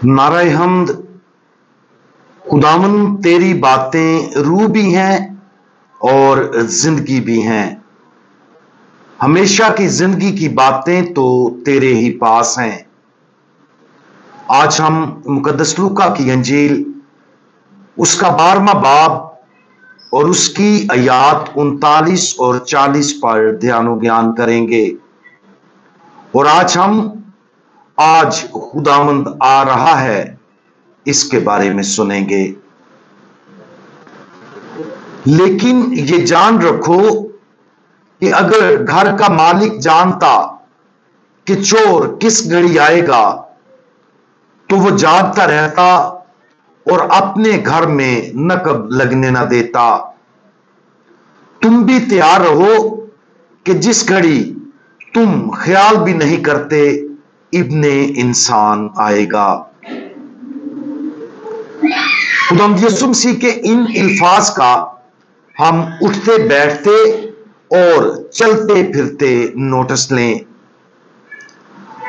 नारे हमद। खुदावन तेरी बातें रूह भी हैं और जिंदगी भी हैं। हमेशा की जिंदगी की बातें तो तेरे ही पास हैं। आज हम मुकद्दस लूका की अंजील उसका 12वां बाब और उसकी आयात 39 और 40 पर ध्यान ज्ञान करेंगे। और आज खुदावंद आ रहा है, इसके बारे में सुनेंगे। लेकिन ये जान रखो कि अगर घर का मालिक जानता कि चोर किस घड़ी आएगा, तो वो जागता रहता और अपने घर में नकब लगने ना देता। तुम भी तैयार रहो कि जिस घड़ी तुम ख्याल भी नहीं करते, इब्ने इंसान आएगा। खुदावंद यीशु मसीह के इन अल्फाज का हम उठते बैठते और चलते फिरते नोटिस लें।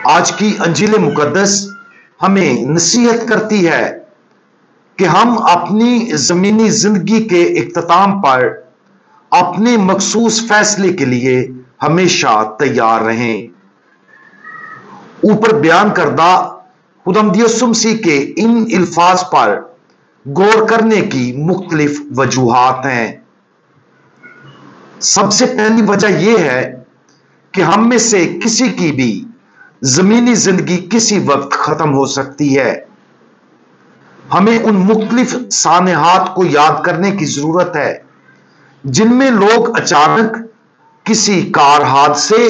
आज की अंजील मुकद्दस हमें नसीहत करती है कि हम अपनी जमीनी जिंदगी के इख्तिताम पर अपने मखसूस फैसले के लिए हमेशा तैयार रहें। ऊपर बयान करदा खुदावंद यीशु मसीह के इन अल्फाज पर गौर करने की मुख्तलिफ वजूहात हैं। सबसे पहली वजह यह है कि हम में से किसी की भी जमीनी जिंदगी किसी वक्त खत्म हो सकती है। हमें उन मुख्तलिफ सानेहात को याद करने की जरूरत है जिनमें लोग अचानक किसी कार हादसे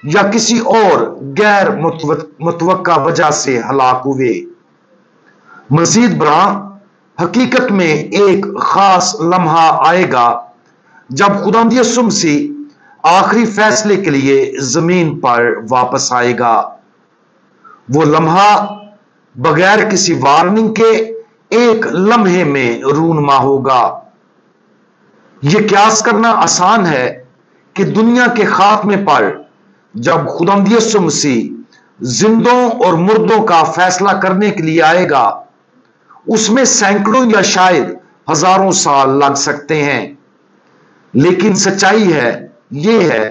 या किसी और गैर मुतवक्का वजह से हलाक हुए। मजीद बरा हकीकत में एक खास लम्हा आएगा जब खुदावंद यीशु मसीह आखिरी फैसले के लिए जमीन पर वापस आएगा। वो लम्हा बगैर किसी वार्निंग के एक लम्हे में रूनुमा होगा। यह क्यास करना आसान है कि दुनिया के खात्मे पर जब खुदावंद यीशु मसीह जिंदों और मुर्दों का फैसला करने के लिए आएगा, उसमें सैकड़ों या शायद हजारों साल लग सकते हैं। लेकिन सच्चाई यह है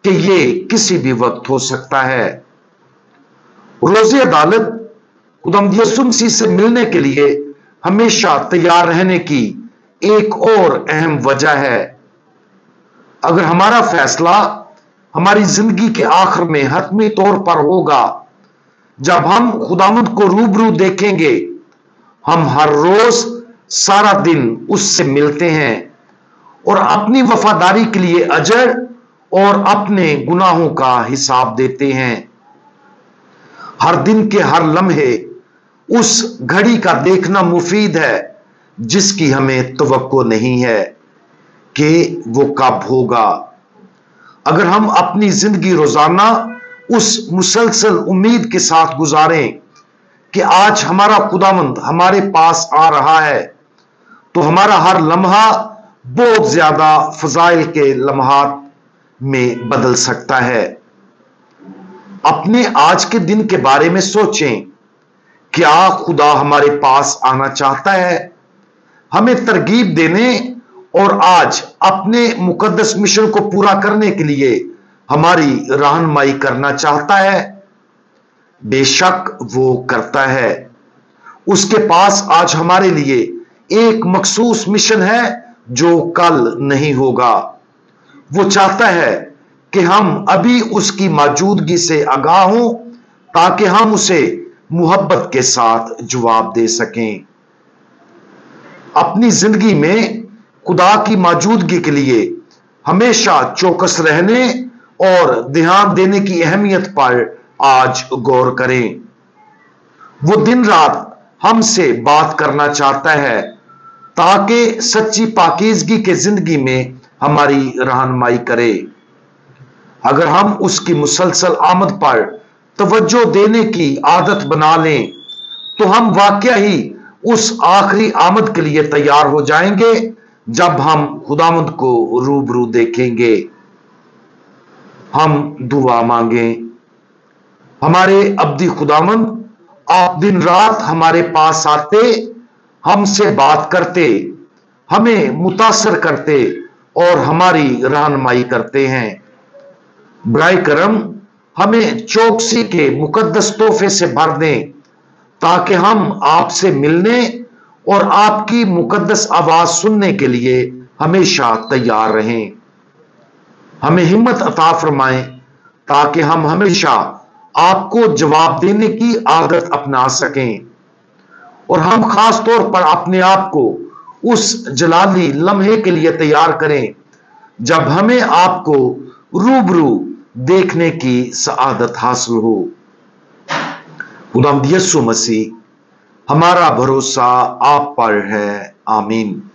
कि यह किसी भी वक्त हो सकता है। रोज़े अदालत खुदावंद यीशु मसीह से मिलने के लिए हमेशा तैयार रहने की एक और अहम वजह है। अगर हमारा फैसला हमारी जिंदगी के आखिर में हतमी तौर पर होगा, जब हम खुदावंद को रूबरू देखेंगे, हम हर रोज सारा दिन उससे मिलते हैं और अपनी वफादारी के लिए अजर और अपने गुनाहों का हिसाब देते हैं। हर दिन के हर लम्हे उस घड़ी का देखना मुफीद है जिसकी हमें तवक्को नहीं है कि वो कब होगा। अगर हम अपनी जिंदगी रोजाना उस मुसलसल उम्मीद के साथ गुजारें कि आज हमारा खुदावंद हमारे पास आ रहा है, तो हमारा हर लम्हा बहुत ज्यादा फजाइल के लम्हात में बदल सकता है। अपने आज के दिन के बारे में सोचें, क्या खुदा हमारे पास आना चाहता है, हमें तरगीब देने और आज अपने मुकद्दस मिशन को पूरा करने के लिए हमारी रहनुमाई करना चाहता है? बेशक वो करता है। उसके पास आज हमारे लिए एक मखसूस मिशन है जो कल नहीं होगा। वो चाहता है कि हम अभी उसकी मौजूदगी से आगाह हों ताकि हम उसे मुहब्बत के साथ जवाब दे सकें। अपनी जिंदगी में खुदा की मौजूदगी के लिए हमेशा चौकस रहने और ध्यान देने की अहमियत पर आज गौर करें। वो दिन रात हमसे बात करना चाहता है ताकि सच्ची पाकीज़गी के जिंदगी में हमारी रहनुमाई करे। अगर हम उसकी मुसलसल आमद पर तवज्जो देने की आदत बना लें, तो हम वाकया ही उस आखिरी आमद के लिए तैयार हो जाएंगे जब हम खुदावंद को रूबरू देखेंगे। हम दुआ मांगें। हमारे अब्दी खुदावंद, आप दिन रात हमारे पास आते, हमसे बात करते, हमें मुतासर करते और हमारी रहनुमाई करते हैं। बराए करम हमें चौकसी के मुकद्दस तोहफे से भर दें, ताकि हम आपसे मिलने और आपकी मुकद्दस आवाज सुनने के लिए हमेशा तैयार रहें। हमें हिम्मत अता फरमाएं, ताकि हम हमेशा आपको जवाब देने की आदत अपना सकें और हम खास तौर पर अपने आप को उस जलाली लम्हे के लिए तैयार करें जब हमें आपको रूबरू देखने की सआदत हासिल हो। खुदावंद यीशु मसीह, हमारा भरोसा आप पर है। आमीन।